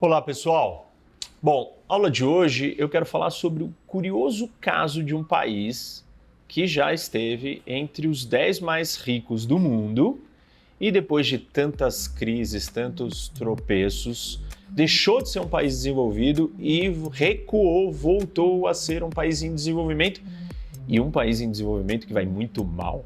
Olá, pessoal! Bom, aula de hoje eu quero falar sobre o curioso caso de um país que já esteve entre os 10 mais ricos do mundo e depois de tantas crises, tantos tropeços, deixou de ser um país desenvolvido e recuou, voltou a ser um país em desenvolvimento e um país em desenvolvimento que vai muito mal.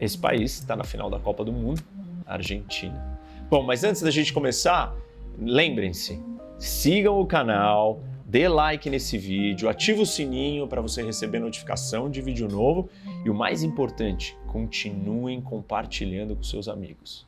Esse país está na final da Copa do Mundo, a Argentina. Bom, mas antes da gente começar, lembrem-se, sigam o canal, dê like nesse vídeo, ative o sininho para você receber notificação de vídeo novo e o mais importante, continuem compartilhando com seus amigos.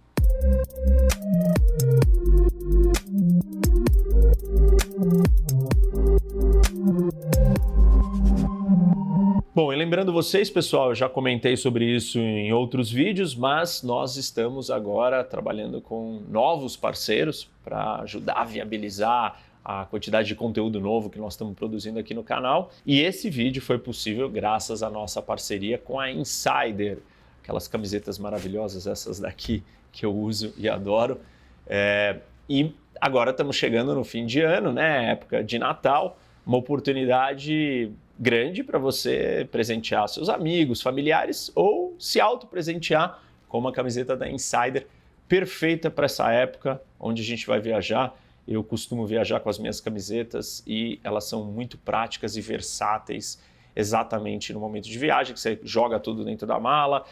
Bom, e lembrando vocês, pessoal, eu já comentei sobre isso em outros vídeos, mas nós estamos agora trabalhando com novos parceiros para ajudar a viabilizar a quantidade de conteúdo novo que nós estamos produzindo aqui no canal. E esse vídeo foi possível graças à nossa parceria com a Insider, aquelas camisetas maravilhosas, essas daqui que eu uso e adoro. E agora estamos chegando no fim de ano, né? Época de Natal, uma oportunidade grande para você presentear seus amigos, familiares ou se auto-presentear com uma camiseta da Insider, perfeita para essa época onde a gente vai viajar. Eu costumo viajar com as minhas camisetas e elas são muito práticas e versáteis exatamente no momento de viagem, que você joga tudo dentro da mala,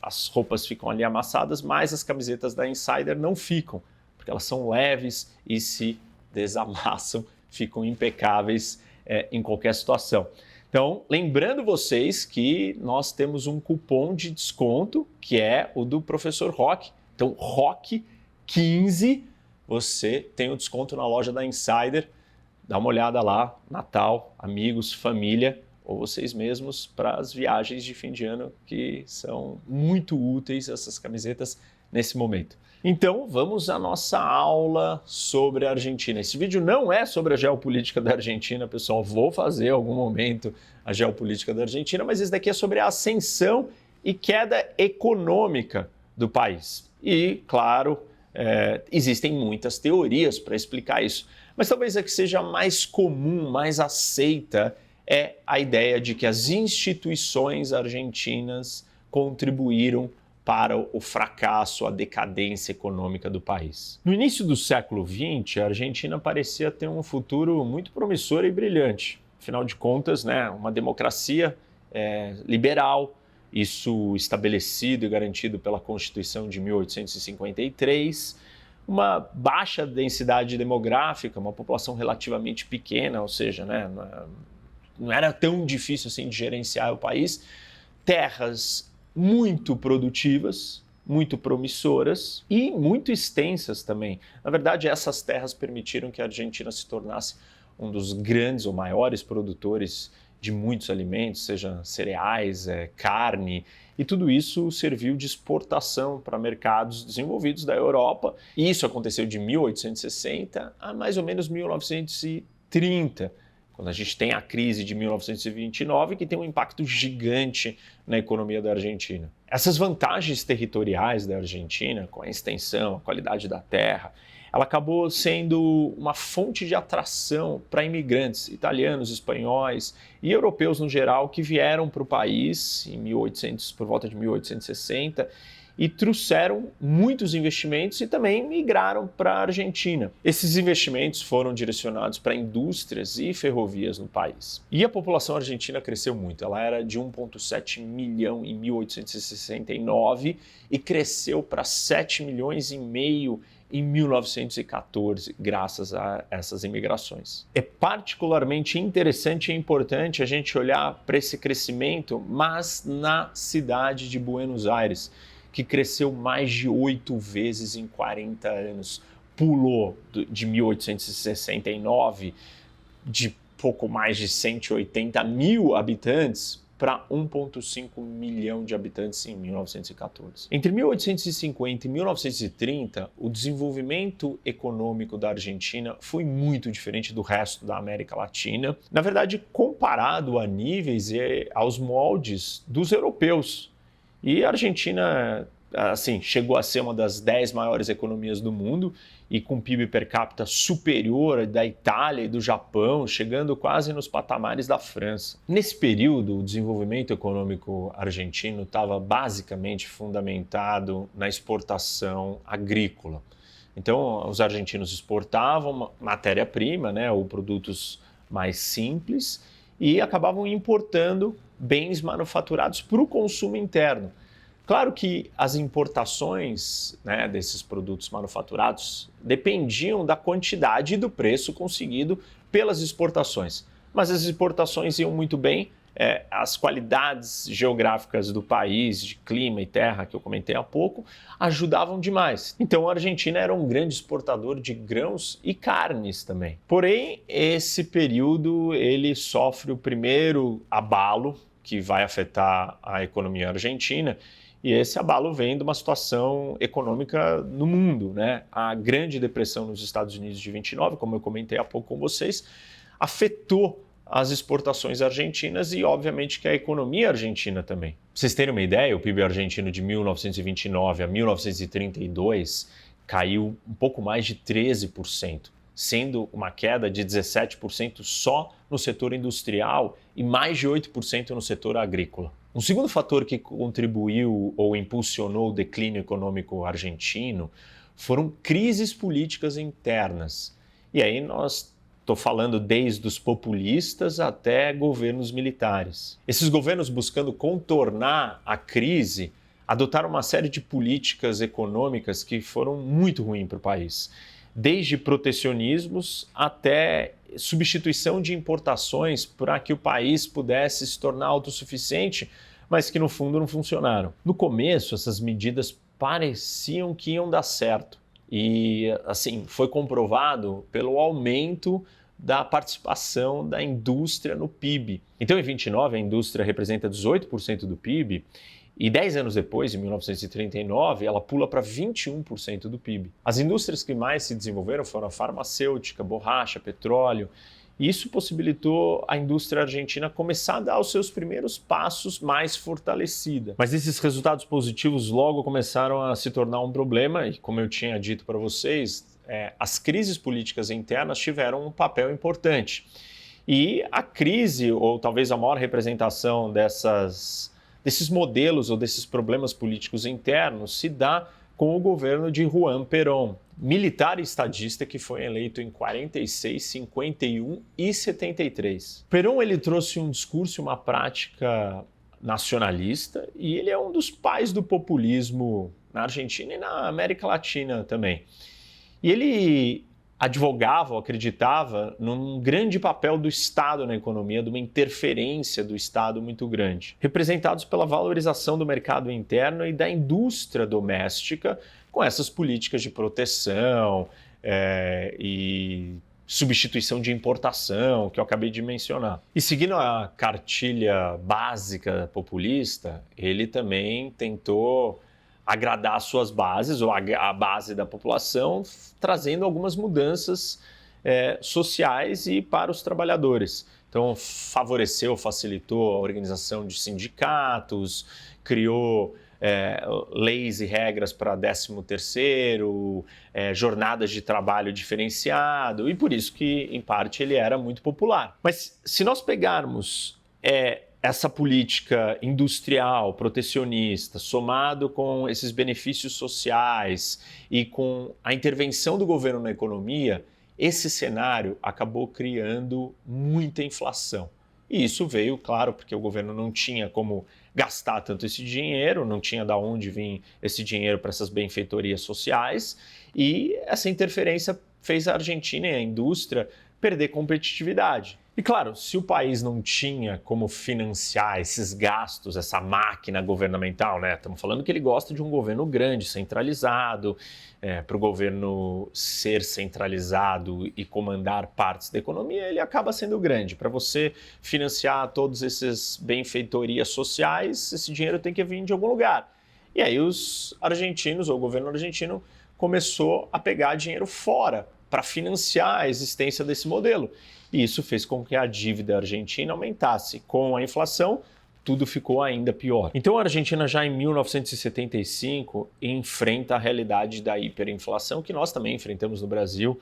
as roupas ficam ali amassadas, mas as camisetas da Insider não ficam, porque elas são leves e se desamassam, ficam impecáveis em qualquer situação. Então, lembrando vocês que nós temos um cupom de desconto, que é o do Professor Rock. Então, Rock 15, você tem o desconto na loja da Insider. Dá uma olhada lá, Natal, amigos, família, ou vocês mesmos para as viagens de fim de ano, que são muito úteis essas camisetas nesse momento. Então, vamos à nossa aula sobre a Argentina. Esse vídeo não é sobre a geopolítica da Argentina, pessoal. Vou fazer em algum momento a geopolítica da Argentina, mas esse daqui é sobre a ascensão e queda econômica do país. E, claro, existem muitas teorias para explicar isso, mas talvez a que seja mais comum, mais aceita, é a ideia de que as instituições argentinas contribuíram para o fracasso, a decadência econômica do país. No início do século XX, a Argentina parecia ter um futuro muito promissor e brilhante. Afinal de contas, né, uma democracia liberal, isso estabelecido e garantido pela Constituição de 1853, uma baixa densidade demográfica, uma população relativamente pequena, ou seja, né, não era tão difícil assim de gerenciar o país, terras muito produtivas, muito promissoras e muito extensas também. Na verdade, essas terras permitiram que a Argentina se tornasse um dos grandes ou maiores produtores de muitos alimentos, seja cereais, carne, e tudo isso serviu de exportação para mercados desenvolvidos da Europa. E isso aconteceu de 1860 a mais ou menos 1930. Quando a gente tem a crise de 1929, que tem um impacto gigante na economia da Argentina. Essas vantagens territoriais da Argentina, com a extensão, a qualidade da terra, ela acabou sendo uma fonte de atração para imigrantes italianos, espanhóis e europeus no geral que vieram para o país por volta de 1860 e trouxeram muitos investimentos e também migraram para a Argentina. Esses investimentos foram direcionados para indústrias e ferrovias no país. E a população argentina cresceu muito. Ela era de 1,7 milhão em 1869 e cresceu para 7 milhões e meio em 1914, graças a essas imigrações. É particularmente interessante e importante a gente olhar para esse crescimento, mas na cidade de Buenos Aires, que cresceu mais de 8 vezes em 40 anos, pulou de 1869 de pouco mais de 180 mil habitantes para 1,5 milhão de habitantes em 1914. Entre 1850 e 1930, o desenvolvimento econômico da Argentina foi muito diferente do resto da América Latina. Na verdade, comparado a níveis e aos moldes dos europeus. E a Argentina assim, chegou a ser uma das 10 maiores economias do mundo e com PIB per capita superior da Itália e do Japão, chegando quase nos patamares da França. Nesse período, o desenvolvimento econômico argentino estava basicamente fundamentado na exportação agrícola. Então, os argentinos exportavam matéria-prima, né, ou produtos mais simples, e acabavam importando bens manufaturados para o consumo interno. Claro que as importações, né, desses produtos manufaturados dependiam da quantidade e do preço conseguido pelas exportações. Mas as exportações iam muito bem, as qualidades geográficas do país, de clima e terra, que eu comentei há pouco, ajudavam demais. Então a Argentina era um grande exportador de grãos e carnes também. Porém, esse período ele sofre o primeiro abalo que vai afetar a economia argentina, e esse abalo vem de uma situação econômica no mundo, né? A Grande Depressão nos Estados Unidos de 29, como eu comentei há pouco com vocês, afetou as exportações argentinas e, obviamente, que a economia argentina também. Pra vocês terem uma ideia, o PIB argentino de 1929 a 1932 caiu um pouco mais de 13%, sendo uma queda de 17% só no setor industrial e mais de 8% no setor agrícola. Um segundo fator que contribuiu ou impulsionou o declínio econômico argentino foram crises políticas internas. E aí estou falando desde os populistas até governos militares. Esses governos, buscando contornar a crise, adotaram uma série de políticas econômicas que foram muito ruins para o país, desde protecionismos até substituição de importações para que o país pudesse se tornar autossuficiente, mas que no fundo não funcionaram. No começo, essas medidas pareciam que iam dar certo e, assim, foi comprovado pelo aumento da participação da indústria no PIB. Então, em 29, a indústria representa 18% do PIB, e 10 anos depois, em 1939, ela pula para 21% do PIB. As indústrias que mais se desenvolveram foram a farmacêutica, borracha, petróleo, e isso possibilitou a indústria argentina começar a dar os seus primeiros passos mais fortalecida. Mas esses resultados positivos logo começaram a se tornar um problema, e como eu tinha dito para vocês, as crises políticas internas tiveram um papel importante. E a crise, ou talvez a maior representação desses modelos ou desses problemas políticos internos se dá com o governo de Juan Perón, militar e estadista que foi eleito em 46, 51 e 73. Perón ele trouxe um discurso e uma prática nacionalista e ele é um dos pais do populismo na Argentina e na América Latina também. E ele advogava ou acreditava num grande papel do Estado na economia, de uma interferência do Estado muito grande, representados pela valorização do mercado interno e da indústria doméstica, com essas políticas de proteção e substituição de importação, que eu acabei de mencionar. E seguindo a cartilha básica populista, ele também tentou agradar suas bases, ou a base da população, trazendo algumas mudanças sociais e para os trabalhadores. Então, favoreceu, facilitou a organização de sindicatos, criou leis e regras para 13º, jornadas de trabalho diferenciado, e por isso que, em parte, ele era muito popular. Mas se nós pegarmos essa política industrial, protecionista, somado com esses benefícios sociais e com a intervenção do governo na economia, esse cenário acabou criando muita inflação. E isso veio, claro, porque o governo não tinha como gastar tanto esse dinheiro, não tinha de onde vir esse dinheiro para essas benfeitorias sociais, e essa interferência fez a Argentina e a indústria perder competitividade. E claro, se o país não tinha como financiar esses gastos, essa máquina governamental, né? Estamos falando que ele gosta de um governo grande, centralizado, para o governo ser centralizado e comandar partes da economia, ele acaba sendo grande. Para você financiar todos esses benfeitorias sociais, esse dinheiro tem que vir de algum lugar. E aí os argentinos, ou o governo argentino, começou a pegar dinheiro fora para financiar a existência desse modelo. E isso fez com que a dívida argentina aumentasse. Com a inflação, tudo ficou ainda pior. Então a Argentina já em 1975 enfrenta a realidade da hiperinflação, que nós também enfrentamos no Brasil.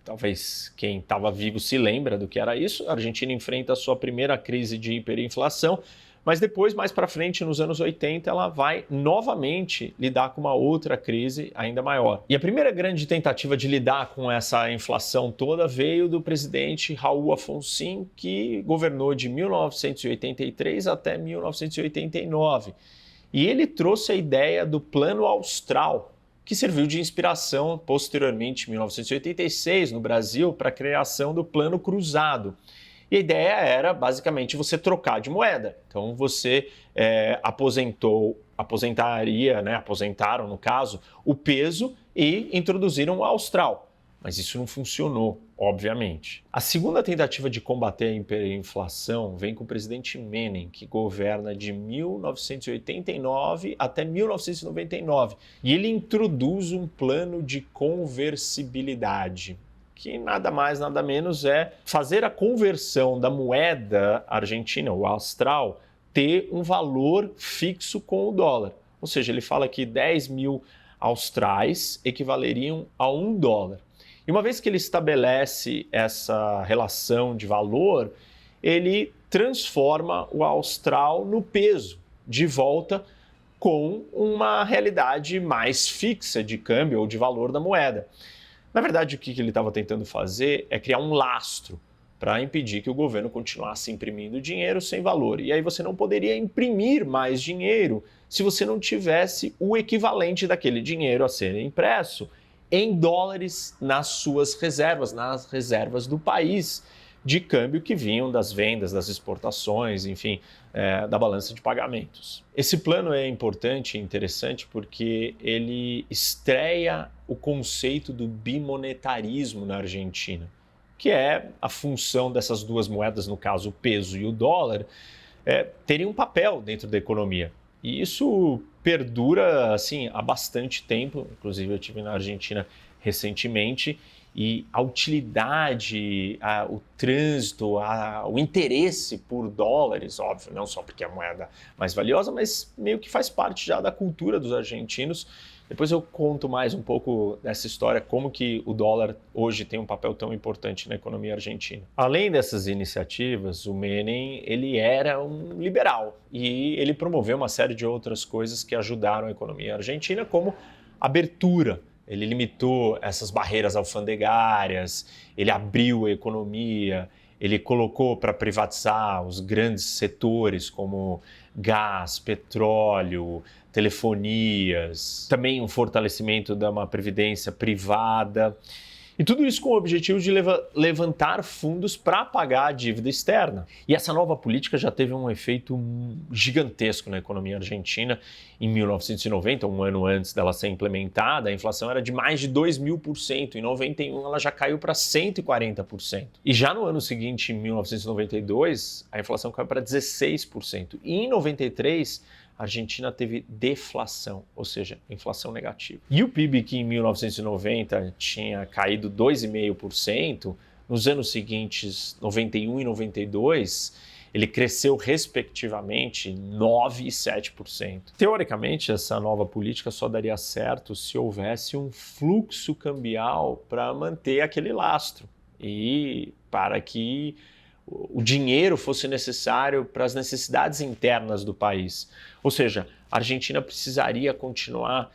Talvez quem estava vivo se lembra do que era isso. A Argentina enfrenta a sua primeira crise de hiperinflação, mas depois, mais para frente, nos anos 80, ela vai novamente lidar com uma outra crise ainda maior. E a primeira grande tentativa de lidar com essa inflação toda veio do presidente Raul Alfonsín, que governou de 1983 até 1989. E ele trouxe a ideia do Plano Austral, que serviu de inspiração posteriormente, em 1986, no Brasil, para a criação do Plano Cruzado. E a ideia era, basicamente, você trocar de moeda. Então, você aposentaram, no caso, o peso e introduziram o austral. Mas isso não funcionou, obviamente. A segunda tentativa de combater a hiperinflação vem com o presidente Menem, que governa de 1989 até 1999. E ele introduz um plano de conversibilidade, que nada mais, nada menos é fazer a conversão da moeda argentina, o austral, ter um valor fixo com o dólar. Ou seja, ele fala que 10 mil austrais equivaleriam a $1. E uma vez que ele estabelece essa relação de valor, ele transforma o austral no peso, de volta com uma realidade mais fixa de câmbio ou de valor da moeda. Na verdade, o que ele estava tentando fazer é criar um lastro para impedir que o governo continuasse imprimindo dinheiro sem valor. E aí você não poderia imprimir mais dinheiro se você não tivesse o equivalente daquele dinheiro a ser impresso em dólares nas suas reservas, nas reservas do país de câmbio que vinham das vendas, das exportações, enfim, da balança de pagamentos. Esse plano é importante e interessante porque ele estreia o conceito do bimonetarismo na Argentina, que é a função dessas duas moedas, no caso o peso e o dólar, terem um papel dentro da economia. E isso perdura assim, há bastante tempo, inclusive eu estive na Argentina recentemente, e a utilidade, o trânsito, o interesse por dólares, óbvio, não só porque é a moeda mais valiosa, mas meio que faz parte já da cultura dos argentinos. Depois eu conto mais um pouco dessa história, como que o dólar hoje tem um papel tão importante na economia argentina. Além dessas iniciativas, o Menem ele era um liberal e ele promoveu uma série de outras coisas que ajudaram a economia argentina, como abertura. Ele limitou essas barreiras alfandegárias, ele abriu a economia, ele colocou para privatizar os grandes setores como gás, petróleo, telefonias, também um fortalecimento de uma previdência privada. E tudo isso com o objetivo de levantar fundos para pagar a dívida externa. E essa nova política já teve um efeito gigantesco na economia argentina. Em 1990, um ano antes dela ser implementada, a inflação era de mais de 2.000%. Em 91, ela já caiu para 140%. E já no ano seguinte, em 1992, a inflação caiu para 16%. E em 93, a Argentina teve deflação, ou seja, inflação negativa. E o PIB, que em 1990 tinha caído 2,5%, nos anos seguintes, 91 e 92, ele cresceu respectivamente 9% e 7%. Teoricamente, essa nova política só daria certo se houvesse um fluxo cambial para manter aquele lastro e para que o dinheiro fosse necessário para as necessidades internas do país. Ou seja, a Argentina precisaria continuar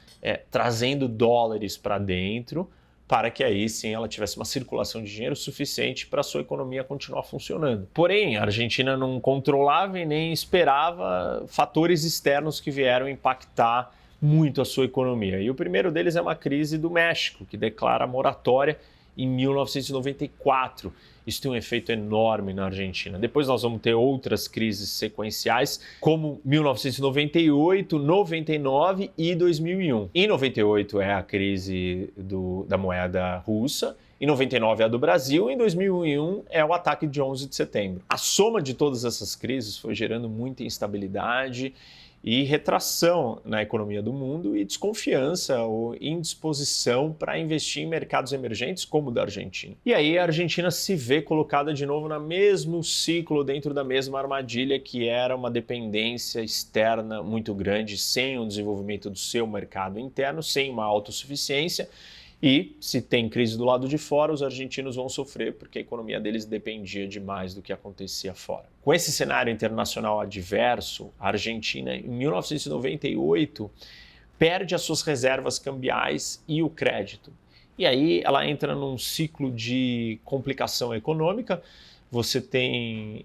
trazendo dólares para dentro para que aí sim ela tivesse uma circulação de dinheiro suficiente para a sua economia continuar funcionando. Porém, a Argentina não controlava e nem esperava fatores externos que vieram impactar muito a sua economia. E o primeiro deles é uma crise do México, que declara moratória em 1994. Isso tem um efeito enorme na Argentina. Depois nós vamos ter outras crises sequenciais, como 1998, 99 e 2001. Em 98 é a crise da moeda russa, em 99 é a do Brasil, em 2001 é o ataque de 11 de setembro. A soma de todas essas crises foi gerando muita instabilidade e retração na economia do mundo e desconfiança ou indisposição para investir em mercados emergentes como o da Argentina. E aí a Argentina se vê colocada de novo no mesmo ciclo, dentro da mesma armadilha, que era uma dependência externa muito grande, sem o desenvolvimento do seu mercado interno, sem uma autossuficiência. E se tem crise do lado de fora, os argentinos vão sofrer porque a economia deles dependia demais do que acontecia fora. Com esse cenário internacional adverso, a Argentina, em 1998, perde as suas reservas cambiais e o crédito. E aí ela entra num ciclo de complicação econômica. Você tem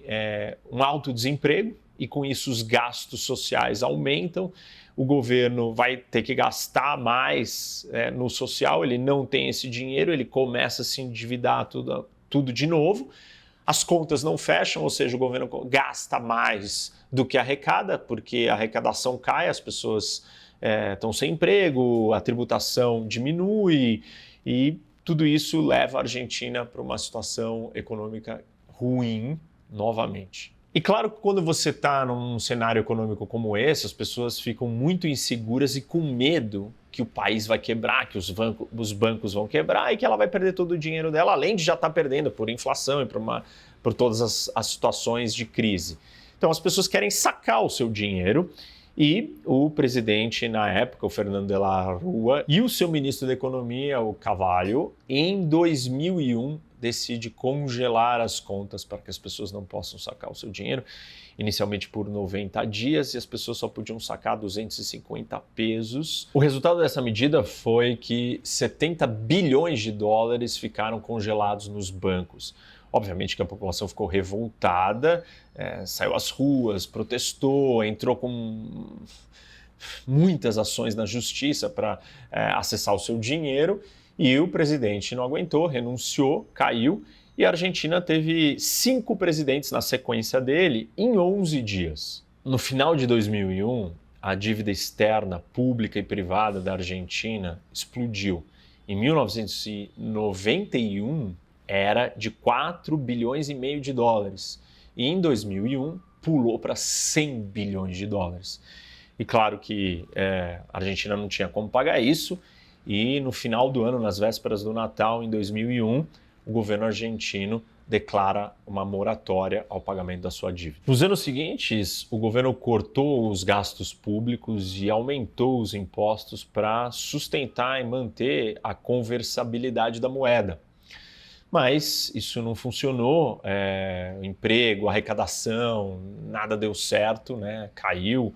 um alto desemprego e com isso os gastos sociais aumentam. O governo vai ter que gastar mais no social, ele não tem esse dinheiro, ele começa a se endividar tudo de novo. As contas não fecham, ou seja, o governo gasta mais do que arrecada, porque a arrecadação cai, as pessoas estão sem emprego, a tributação diminui e tudo isso leva a Argentina para uma situação econômica ruim novamente. E claro que quando você está num cenário econômico como esse, as pessoas ficam muito inseguras e com medo que o país vai quebrar, que os bancos vão quebrar e que ela vai perder todo o dinheiro dela, além de já estar perdendo por inflação e por todas as situações de crise. Então as pessoas querem sacar o seu dinheiro e o presidente na época, o Fernando de la Rúa, e o seu ministro da Economia, o Cavallo, em 2001, decide congelar as contas para que as pessoas não possam sacar o seu dinheiro, inicialmente por 90 dias, e as pessoas só podiam sacar 250 pesos. O resultado dessa medida foi que 70 bilhões de dólares ficaram congelados nos bancos. Obviamente que a população ficou revoltada, saiu às ruas, protestou, entrou com muitas ações na justiça para acessar o seu dinheiro, e o presidente não aguentou, renunciou, caiu, e a Argentina teve 5 presidentes na sequência dele em 11 dias. No final de 2001, a dívida externa, pública e privada da Argentina explodiu. Em 1991, era de 4 bilhões e meio de dólares. E em 2001, pulou para 100 bilhões de dólares. E claro que a Argentina não tinha como pagar isso, e no final do ano, nas vésperas do Natal, em 2001, o governo argentino declara uma moratória ao pagamento da sua dívida. Nos anos seguintes, o governo cortou os gastos públicos e aumentou os impostos para sustentar e manter a conversabilidade da moeda. Mas isso não funcionou, o emprego, a arrecadação, nada deu certo, caiu.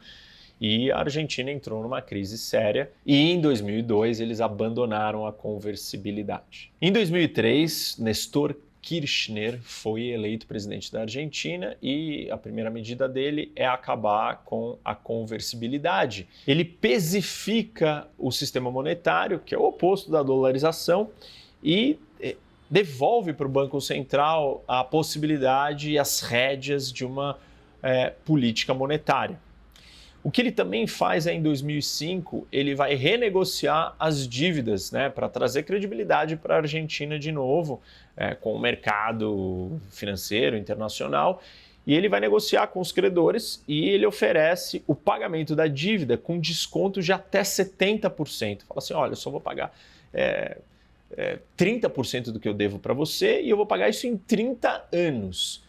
E a Argentina entrou numa crise séria e em 2002 eles abandonaram a conversibilidade. Em 2003, Néstor Kirchner foi eleito presidente da Argentina e a primeira medida dele é acabar com a conversibilidade. Ele pesifica o sistema monetário, que é o oposto da dolarização, e devolve para o Banco Central a possibilidade e as rédeas de uma política monetária. O que ele também faz em 2005, ele vai renegociar as dívidas, para trazer credibilidade para a Argentina de novo, com o mercado financeiro internacional, e ele vai negociar com os credores e ele oferece o pagamento da dívida com desconto de até 70%. Fala assim, olha, eu só vou pagar 30% do que eu devo para você e eu vou pagar isso em 30 anos.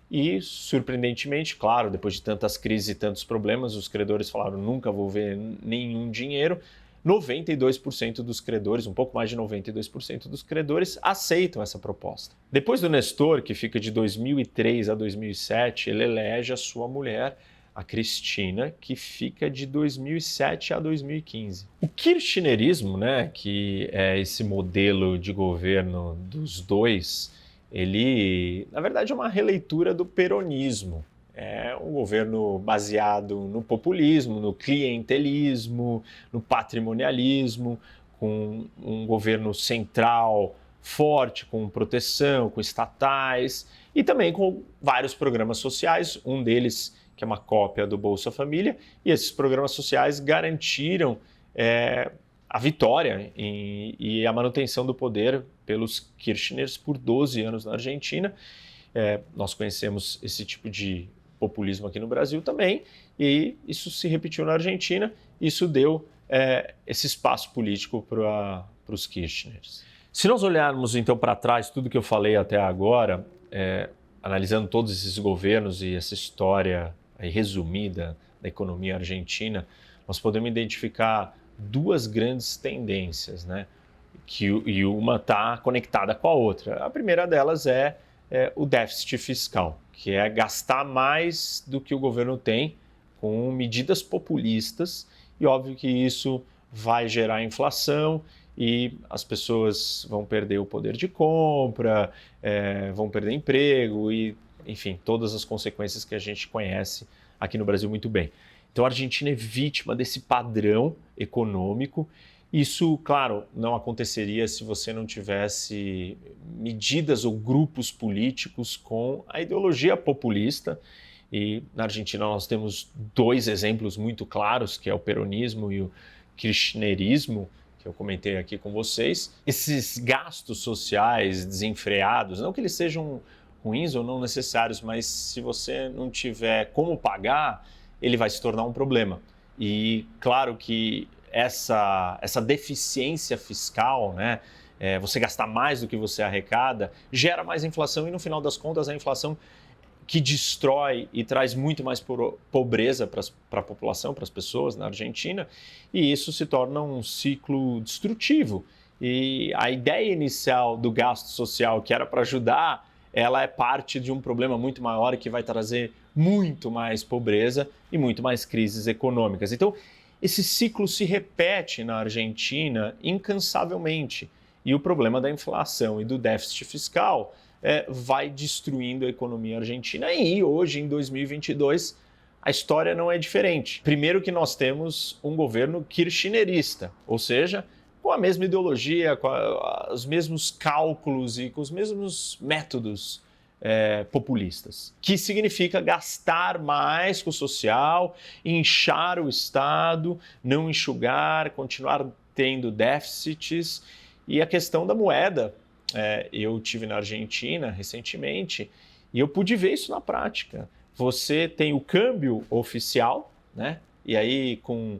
E, surpreendentemente, claro, depois de tantas crises e tantos problemas, os credores falaram, nunca vou ver nenhum dinheiro. 92% dos credores, um pouco mais de 92% dos credores, aceitam essa proposta. Depois do Néstor, que fica de 2003 a 2007, ele elege a sua mulher, a Cristina, que fica de 2007 a 2015. O kirchnerismo, que é esse modelo de governo dos dois, ele, na verdade, é uma releitura do peronismo. É um governo baseado no populismo, no clientelismo, no patrimonialismo, com um governo central forte, com proteção, com estatais e também com vários programas sociais, um deles que é uma cópia do Bolsa Família, e esses programas sociais garantiram a vitória e a manutenção do poder pelos Kirchners por 12 anos na Argentina. Nós conhecemos esse tipo de populismo aqui no Brasil também, e isso se repetiu na Argentina, isso deu esse espaço político para os Kirchners. Se nós olharmos então para trás, tudo que eu falei até agora, analisando todos esses governos e essa história aí resumida da economia argentina, nós podemos identificar duas grandes tendências, né? E uma está conectada com a outra. A primeira delas é o déficit fiscal, que é gastar mais do que o governo tem com medidas populistas, e óbvio que isso vai gerar inflação e as pessoas vão perder o poder de compra, vão perder emprego e, enfim, todas as consequências que a gente conhece aqui no Brasil muito bem. Então a Argentina é vítima desse padrão econômico. Isso, claro, não aconteceria se você não tivesse medidas ou grupos políticos com a ideologia populista. E na Argentina nós temos dois exemplos muito claros, que é o peronismo e o kirchnerismo, que eu comentei aqui com vocês. Esses gastos sociais desenfreados, não que eles sejam ruins ou não necessários, mas se você não tiver como pagar, ele vai se tornar um problema. E claro que essa deficiência fiscal, né, você gastar mais do que você arrecada, gera mais inflação e no final das contas a inflação que destrói e traz muito mais pobreza para a população, para as pessoas na Argentina, e isso se torna um ciclo destrutivo. E a ideia inicial do gasto social, que era para ajudar, ela é parte de um problema muito maior e que vai trazer muito mais pobreza e muito mais crises econômicas. Então, esse ciclo se repete na Argentina incansavelmente. E o problema da inflação e do déficit fiscal vai destruindo a economia argentina. E hoje, em 2022, a história não é diferente. Primeiro que nós temos um governo kirchnerista, ou seja, com a mesma ideologia, com os mesmos cálculos e com os mesmos métodos populistas, que significa gastar mais com o social, inchar o Estado, não enxugar, continuar tendo déficits. E a questão da moeda, eu tive na Argentina recentemente e eu pude ver isso na prática. Você tem o câmbio oficial, né? E aí com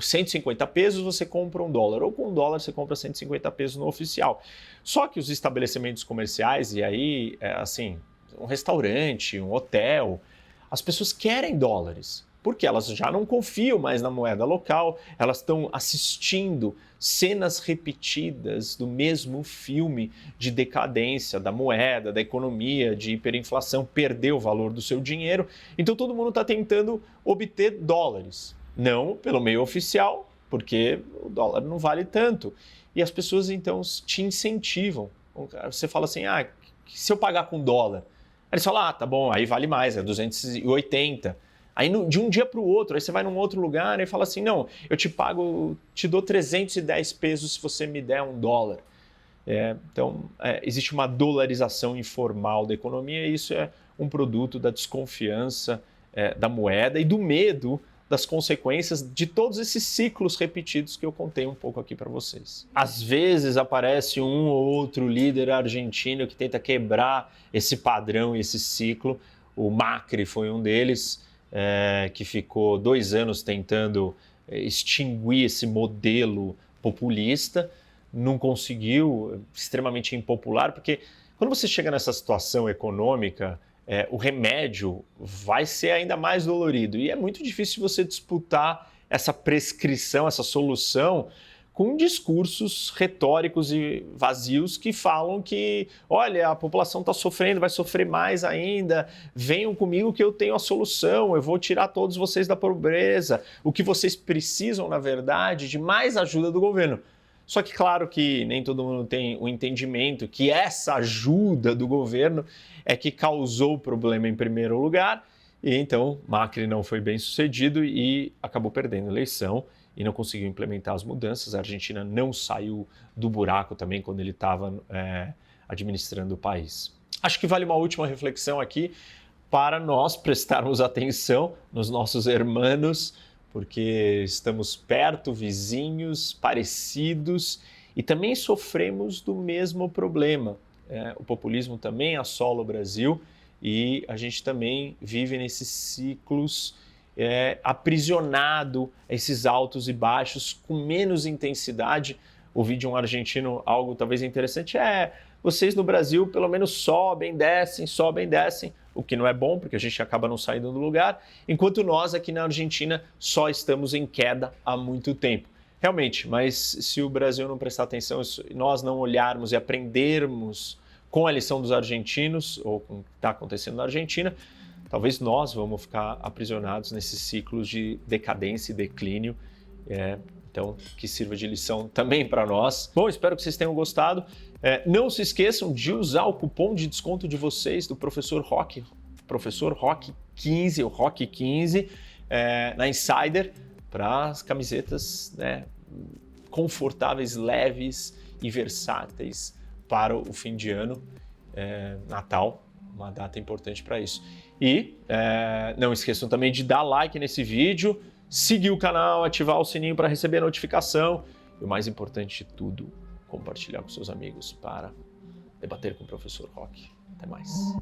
150 pesos você compra $1, ou com $1 você compra 150 pesos no oficial. Só que os estabelecimentos comerciais, e aí, assim, um restaurante, um hotel, as pessoas querem dólares, porque elas já não confiam mais na moeda local, elas estão assistindo cenas repetidas do mesmo filme de decadência da moeda, da economia, de hiperinflação, perder o valor do seu dinheiro. Então todo mundo está tentando obter dólares. Não pelo meio oficial, porque o dólar não vale tanto. E as pessoas, então, te incentivam. Você fala assim, se eu pagar com dólar? Aí eles falam, tá bom, aí vale mais, é 280. Aí de um dia para o outro, aí você vai num outro lugar e fala assim, não, eu te dou 310 pesos se você me der $1. Então, existe uma dolarização informal da economia e isso é um produto da desconfiança da moeda e do medo das consequências de todos esses ciclos repetidos que eu contei um pouco aqui para vocês. Às vezes aparece um ou outro líder argentino que tenta quebrar esse padrão e esse ciclo. O Macri foi um deles, que ficou 2 anos tentando extinguir esse modelo populista, não conseguiu, extremamente impopular, porque quando você chega nessa situação econômica, o remédio vai ser ainda mais dolorido e é muito difícil você disputar essa prescrição, essa solução com discursos retóricos e vazios que falam que, olha, a população está sofrendo, vai sofrer mais ainda, venham comigo que eu tenho a solução, eu vou tirar todos vocês da pobreza, o que vocês precisam, na verdade, de mais ajuda do governo. Só que claro que nem todo mundo tem o entendimento que essa ajuda do governo é que causou o problema em primeiro lugar, e então Macri não foi bem sucedido e acabou perdendo a eleição e não conseguiu implementar as mudanças. A Argentina não saiu do buraco também quando ele estava administrando o país. Acho que vale uma última reflexão aqui para nós prestarmos atenção nos nossos hermanos, porque estamos perto, vizinhos, parecidos e também sofremos do mesmo problema. O populismo também assola o Brasil e a gente também vive nesses ciclos aprisionado a esses altos e baixos com menos intensidade. Ouvi de um argentino algo talvez interessante, vocês no Brasil pelo menos sobem, descem, o que não é bom, porque a gente acaba não saindo do lugar, enquanto nós aqui na Argentina só estamos em queda há muito tempo. Realmente, mas se o Brasil não prestar atenção, se nós não olharmos e aprendermos com a lição dos argentinos, ou com o que está acontecendo na Argentina, talvez nós vamos ficar aprisionados nesses ciclos de decadência e declínio. Então, que sirva de lição também para nós. Bom, espero que vocês tenham gostado. Não se esqueçam de usar o cupom de desconto de vocês, do Professor Rock 15, o Rock 15, na Insider, para as camisetas, né, confortáveis, leves e versáteis para o fim de ano, Natal, uma data importante para isso. E não esqueçam também de dar like nesse vídeo, seguir o canal, ativar o sininho para receber a notificação e o mais importante de tudo, compartilhar com seus amigos para debater com o Professor Rock. Até mais.